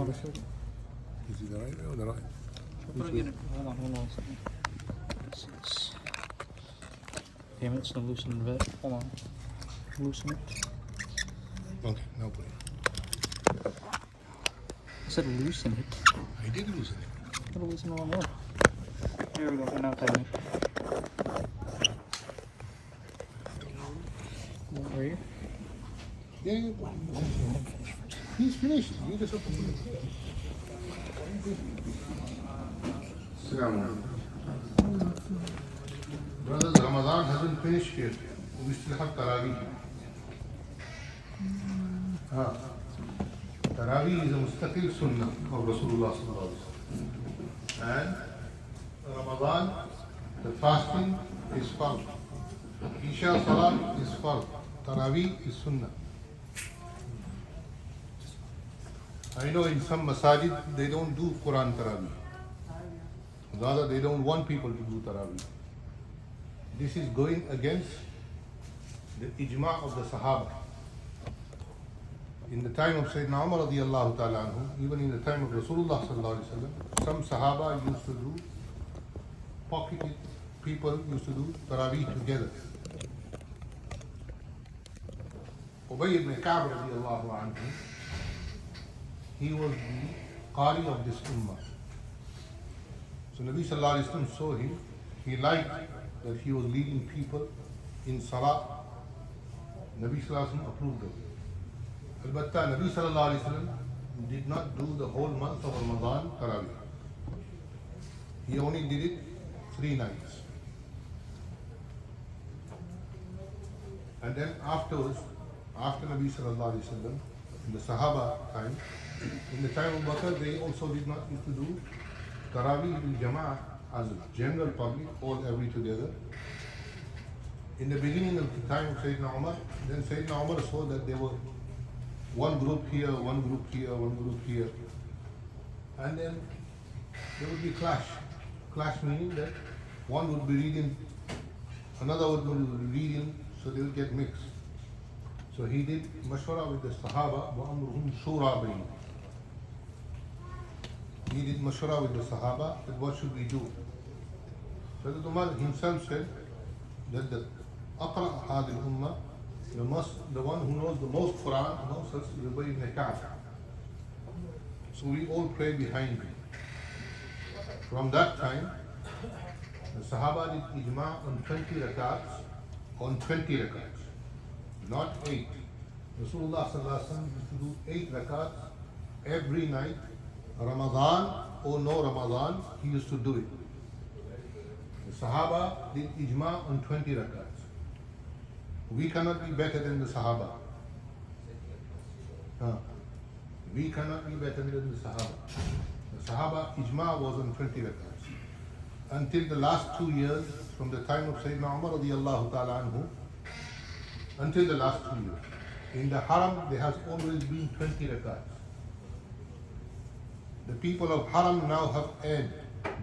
Is it the right way or the right? Hold on a second. Damn it, it's gonna loosen it a bit. Hold on. Loosen it. Okay, now put it. I said loosen it. I did loosen it. Gotta loosen it a lot more. There we go, and now tighten it. Right here. Yeah. He's finished. You just have to put it. Brothers, Ramadan hasn't finished yet. We still have Taraweeh. Taraweeh is a mustaqil sunnah of Rasulullah sallallahu alaihi wasallam. And Ramadan, the fasting is fard. Isha salat is fard. Taraweeh is sunnah. I know in some masajid they don't do Quran Taraweeh. Rather, they don't want people to do Taraweeh. This is going against the ijma' of the Sahaba. In the time of Sayyidina Umar radiyallahu ta'ala anhu, even in the time of Rasulullah sallallahu alaihi wasallam, some Sahaba used to do, pocketed people used to do Taraweeh together. Ubay ibn Ka'b radiyallahu anhu, he was the Qari of this ummah. So Nabi sallallahu alaihi wasallam saw him, he liked that he was leading people in Salah. Nabi sallallahu alaihi wasallam approved of it. Albatta, Nabi sallallahu alaihi wasallam did not do the whole month of Ramadan Taraweeh. He only did it 3 nights. And then afterwards, after Nabi sallallahu alaihi wasallam, in the Sahaba time, in the time of Bakr, they also did not used to do Taraweeh bil Jama'ah as a general public, all every together. In the beginning of the time of Sayyidina Umar, then Sayyidina Umar saw that there were one group here, one group here, one group here. And then there would be clash. Clash meaning that one would be reading, another would be reading, so they would get mixed. So he did mashwara with the Sahaba, وَأَمْرُهُمْ شُورَى بَيْنِهِمْ. He did mashwara with the Sahaba that what should we do. So the Umar himself said that the Aqra Hadil Ummah, the one who knows the most Quran amongst us is Ubay ibn Ka'b. So we all pray behind him. From that time, the Sahaba did ijma' on 20 rakats, not 8. Rasulullah sallallahu alaihi wasallam used to do 8 rakats every night, Ramadan or no Ramadan, he used to do it. The Sahaba did ijma' on 20 rakats. We cannot be better than the Sahaba. We cannot be better than the Sahaba. The Sahaba ijma' was on 20 rakats. Until the last 2 years, from the time of Sayyidina Umar radiyallahu ta'ala anhu, until the last 2 years. In the Haram, there has always been 20 rakats. The people of Haram now have erred.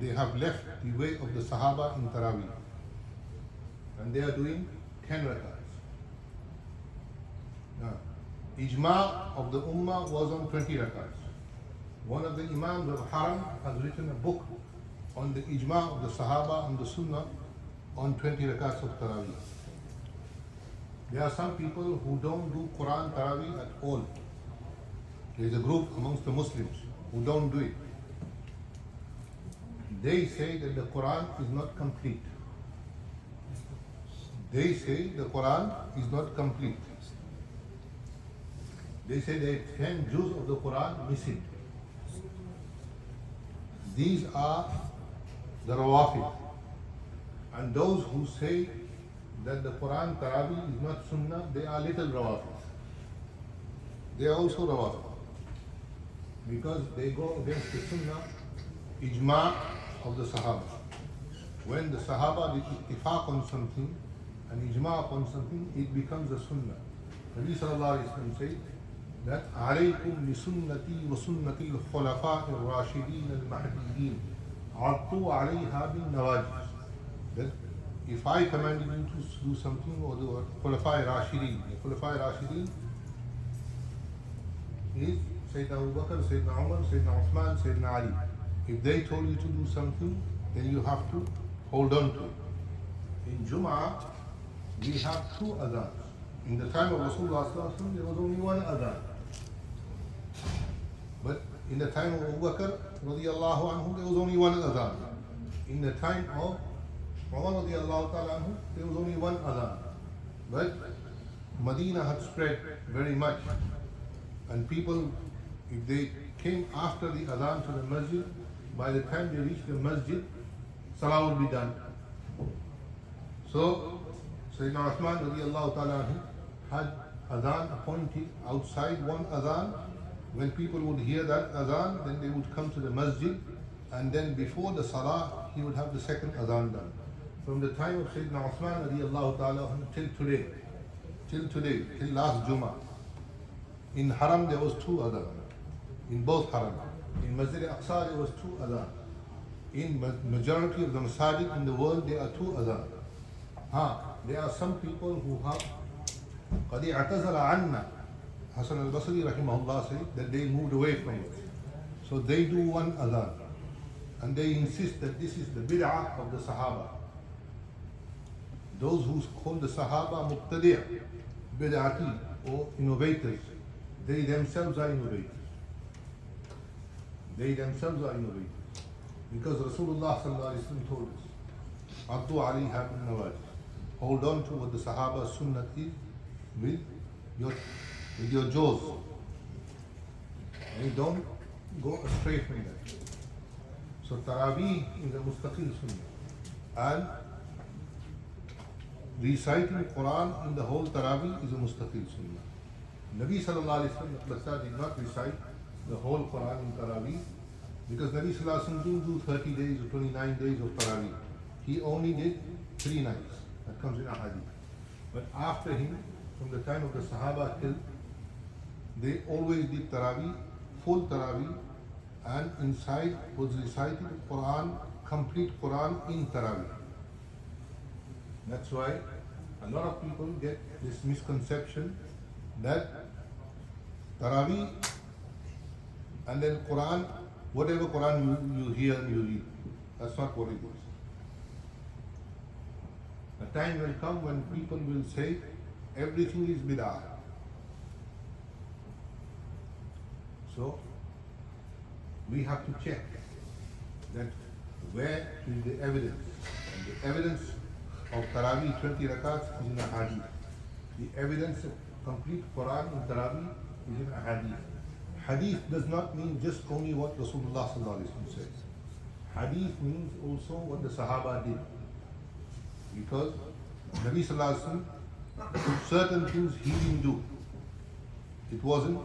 They have left the way of the Sahaba in Taraweeh. And they are doing 10 rakats. Ijma' of the Ummah was on 20 rakats. One of the Imams of Haram has written a book on the Ijma' of the Sahaba and the Sunnah on 20 rakats of Taraweeh. There are some people who don't do Quran Taraweeh at all. There is a group amongst the Muslims who don't do it. They say that the Quran is not complete. They say the Quran is not complete. They say there are 10 juz of the Quran missing. These are the Rawafid. And those who say that the Quran Taraweeh is not Sunnah, they are little Rawafid. They are also Rawafid. Because they go against the Sunnah, Ijma' of the Sahaba. When the Sahaba did ittifaq on something, and Ijma' upon something, it becomes a Sunnah. Nabi sallallahu alayhi wa sallam said that عَلَيْكُمْ لِسُنَّتِي وَسُنَّةِ الْخُلَفَاءِ الرَّاشِدِينَ الْمَهْدِيِّينَ عَضُّوا عَلَيْهَا بِالنَّوَاجِذِ. That if I commanded you to do something, or the Khulafai Rashidin is Sayyidina Abu Bakr, Sayyidina Umar, Sayyidina Uthman, Sayyidina Ali. If they told you to do something, then you have to hold on to it. In Jum'ah, we have two adhans. In the time of Rasulullah sallallahu alaihi wasallam, there was only one adhan. But in the time of Abu Bakr radiallahu anhu, there was only one adhan. In the time of Umar radiallahu ta'ala anhu, there was only one adhan. But Medina had spread very much. And people, if they came after the adhan to the masjid, by the time they reached the masjid, salah would be done. So, Sayyidina Uthman radiallahu ta'ala anhu had adhan appointed outside one adhan. When people would hear that adhan, then they would come to the masjid, and then before the salah, he would have the second adhan done. From the time of Sayyidina Uthman radiallahu ta'ala anhu till today, till last Jummah, in Haram there was two adhan. In both Haram. In Masjid Aqsa there was two adhan. In majority of the masajid in the world there are two adhan. There are some people who have قَدْ اعْتَزَلَ عَنَّا. Hasan al-Basri rahimahullah said that they moved away from it. So they do one adhan. And they insist that this is the bid'ah of the Sahaba. Those who call the Sahaba muqtadi', bid'ati, or innovators, they themselves are innovators. They themselves are innovators. Because Rasulullah sallallahu alaihi wasallam told us, Addu alayha bin nawajih. Hold on to what the Sahaba sunnah is with your jaws. And you don't go astray from that. So Taraweeh is a mustaqil sunnah. And reciting Quran in the whole Taraweeh is a mustaqil sunnah. Nabi sallallahu alayhi wa sallam did not recite the whole Quran in Taraweeh because Nabi sallallahu alayhi wa sallam didn't do 30 days or 29 days of Taraweeh. He only did 3 nights. That comes in a hadith. But after him, from the time of the Sahaba till, they always did Taraweeh, full Taraweeh, and inside was recited Quran, complete Quran in Taraweeh. That's why a lot of people get this misconception that Taraweeh and then Quran, whatever Quran you hear and you read. That's not what it is. A time will come when people will say everything is bid'ah. So we have to check that where is the evidence. And the evidence of Taraweeh 20 rakats is in a hadith. The evidence of complete Quran in Taraweeh is in a hadith. Hadith does not mean just only what Rasulullah sallallahu alaihi wasallam says. Hadith means also what the Sahaba did. Because Nabi sallallahu alaihi wasallam, certain things he didn't do. It wasn't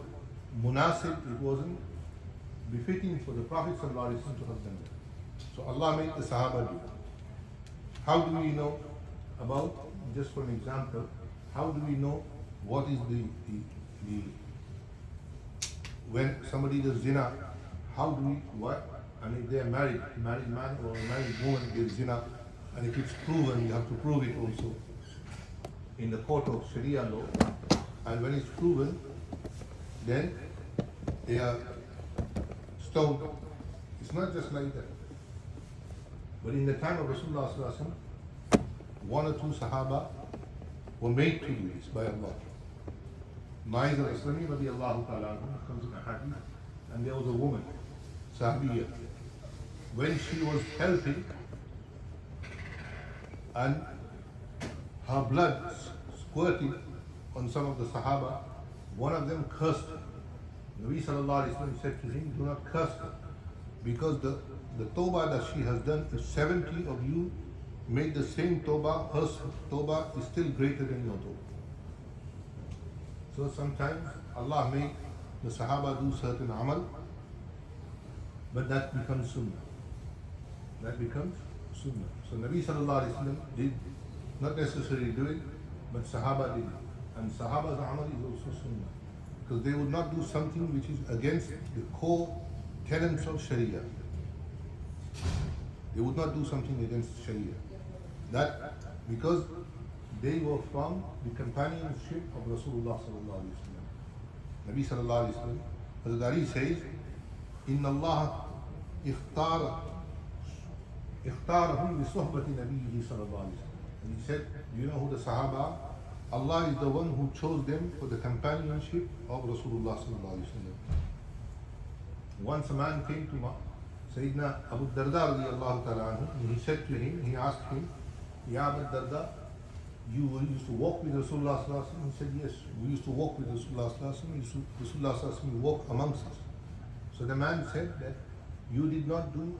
munasib, it wasn't befitting for the Prophet sallallahu alaihi wasallam to have done that. So Allah made the Sahaba do it. How do we know about, just for an example, how do we know what is the when somebody does zina, how do we, what? I mean, they are married man or a married woman does zina, and if it's proven, you have to prove it also in the court of Sharia law. And when it's proven, then they are stoned. It's not just like that. But in the time of Rasulullah sallallahu alaihi wasallam, 1 or 2 Sahaba were made to do this by Allah. Ma'id al-Islami radiallahu ta'ala anhu comes in a hadith, and there was a woman, Sahabiyya. When she was helping and her blood squirting on some of the Sahaba, one of them cursed her. Nabi sallallahu alaihi wasallam said to him, do not curse her, because the tawbah that she has done, if 70 of you made the same tawbah, her tawbah is still greater than your tawbah. So sometimes Allah made the Sahaba do certain amal, but that becomes sunnah. That becomes sunnah. So Nabi sallallahu alaihi wasallam did not necessarily do it, but Sahaba did it. And Sahaba's amal is also sunnah. Because they would not do something which is against the core tenets of Sharia. They would not do something against Sharia. That because they were from the companionship of Rasulullah sallallahu alaihi wasallam. Nabi sallallahu alaihi wasallam Hazrat Ali says, Inna Allah اختارهم لصحبة نبيه صلى الله عليه وسلم. And he said, do you know who the Sahaba are? Allah is the one who chose them for the companionship of Rasulullah sallallahu alaihi wasallam. Once a man came to Sayyidina Abu Darda radiallahu ta'ala anhu, and he said to him, he asked him, Ya Abu Darda, you used to walk with Rasulullah sallallahu alaihi wasallam? He said, yes, we used to walk with Rasulullah sallallahu alaihi wasallam. Rasulullah sallallahu alaihi wasallam walked amongst us. So the man said that you did not do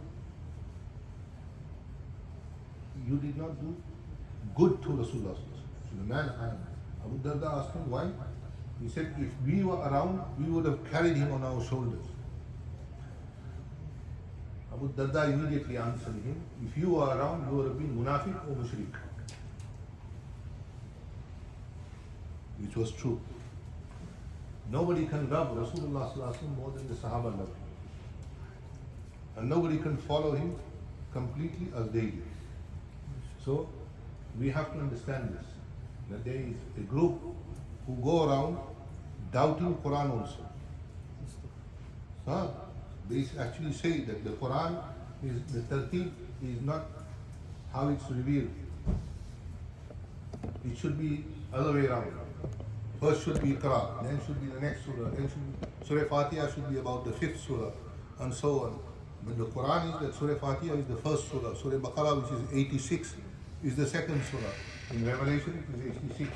good to Rasulullah. So the man, Abu Darda, asked him why. He said, if we were around, we would have carried him on our shoulders. Abu Darda immediately answered him, if you were around, you would have been munafiq or mushrik. Which was true. Nobody can love Rasulullah more than the Sahaba loved him. And nobody can follow him completely as they did. So we have to understand this, that there is a group who go around doubting Quran also. So they actually say that the Quran is, the tartib is not how it's revealed. It should be other way around. First should be Iqra, then should be the next surah, then Surah Fatiha should be about the 5th surah, and so on. But the Quran is that Surah Fatiha is the first surah, Surah Baqarah, which is 86, is the second surah. In Revelation it is 86.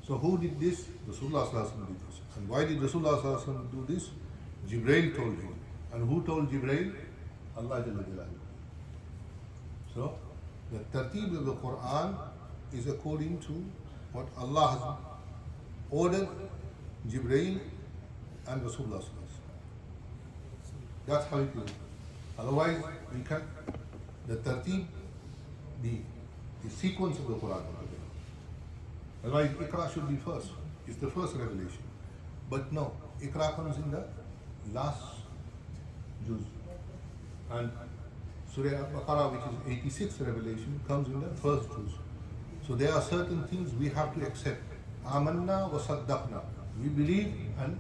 So who did this? Rasulullah sallallahu alaihi wasallam did this. And why did Rasulullah sallallahu alaihi wasallam do this? Jibreel told him. And who told Jibreel? Allah Jalla Jalaluhu. So the tartib of the Quran is according to what Allah has ordered Jibreel and Rasulullah sallallahu alaihi wasallam. That's how it is. Otherwise, we can, the tartib, the sequence of the Quran. Otherwise, Iqra should be first. It's the first revelation. But no, Iqra comes in the last juz. And Surah Al-Baqarah, which is 86th revelation, comes in the first juz. So there are certain things we have to accept. Amanna wa saddaqna. We believe and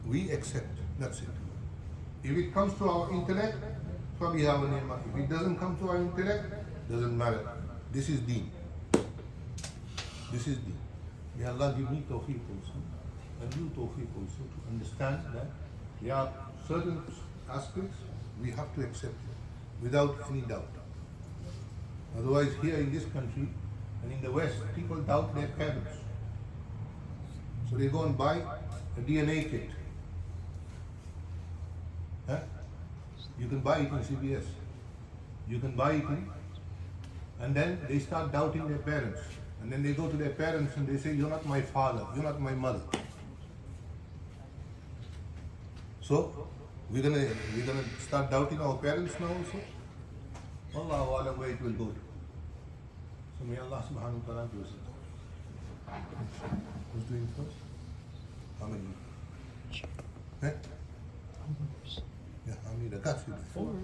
we accept. That's it. If it comes to our intellect, فَبِهَا وَنِعْمَةً. If it doesn't come to our intellect, doesn't matter. This is deen. This is deen. May Allah give me tawfiq also, and you tawfiq also, to understand that there are certain aspects we have to accept without any doubt. Otherwise, here in this country and in the West, people doubt their parents. So they go and buy a DNA kit. Huh? You can buy it in CVS. You can buy it in, and then they start doubting their parents. And then they go to their parents and they say, you're not my father, you're not my mother. So we're gonna start doubting our parents now also. Wallahu alam where it will go to. So may Allah subhanahu wa ta'ala give us it. Who's doing first? How many? Eh? Yeah, how many? That's it. 4.